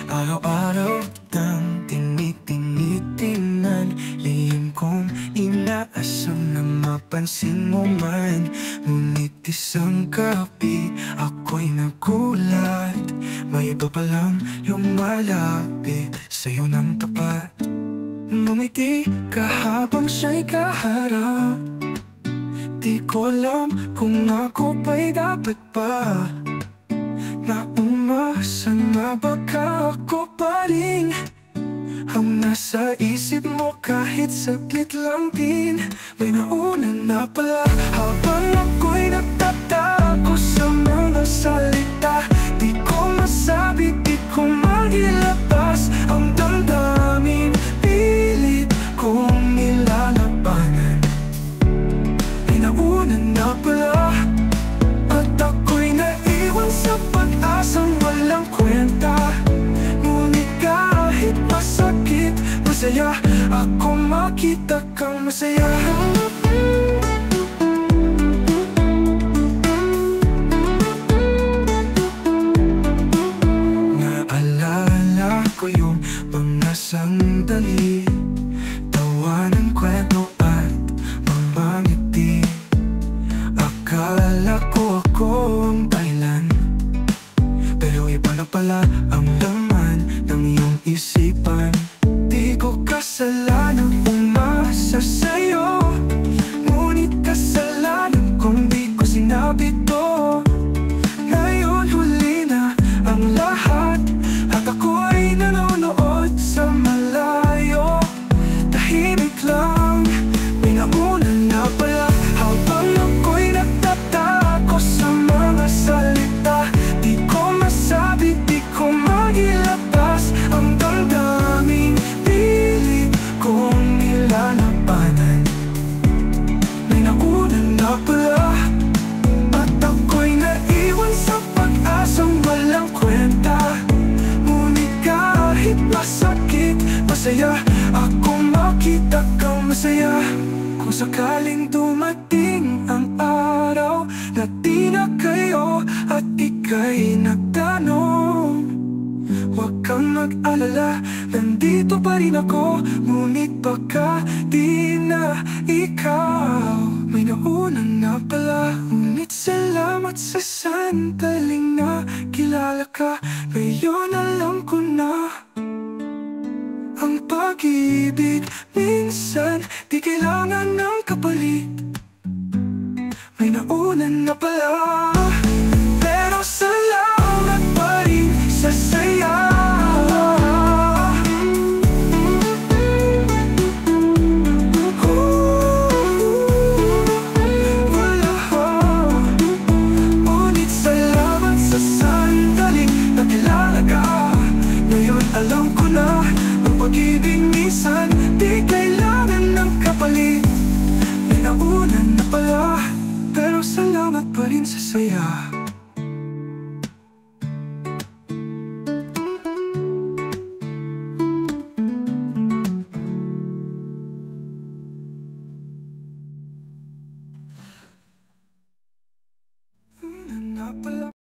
Araw-araw kang tinitingnan, lihim kong inaasam na mapansin mo man. Ngunit isang gabi ako'y nagulat, may iba palang lumalapit sa'yo ng tapat. Ngumiti ka habang siya'y kaharap, di ko alam kung ako ba'y dapat pa na umasa na baka ako pa rin ang nasa isip mo kahit saglit lang din. May nauna na pala habang ako'y nagtatako sa mga salita. Di ko masabi, di ko mailabas ang damdamin, pilit kong nilalabanan. May nauna na pala at ako'y naiwan sa pag-asang walang kwenta. Ngunit kahit masakit, masaya ako makita kang masaya. Naalala ko yung mga sandali, tawanan, kwento at mga ngiti. Akala ko ako ang dahilan, pero iba na pala ang laman ng iyong isipan. Di ko kasalanan umasa sa'yo, ngunit kasalanan kung di ko sinabi to. Ngayon huli na ang lahat at ako'y nanonood sa malayo. Tahimik lang, may nauna na pala habang ako'y nagtatako sa mga salita. Di ko masabi, di ko mailabas ang damdamin, pilit kong nilalabanan. May nauna na pala at ako'y naiwan sa pag-asang walang kwenta. Ngunit kahit masakit, masaya ako makita kang masaya. Kung sakaling dumating ang araw na di na kayo at ika'y nagtanong, huwag kang mag-alala, nandito pa rin ako. Ngunit baka di na ikaw. May nauna na pala, ngunit salamat sa sandaling nakilala ka. Ngayon alam ko na ang pag-ibig minsan di kailangan ng kapalit. May nauna na pala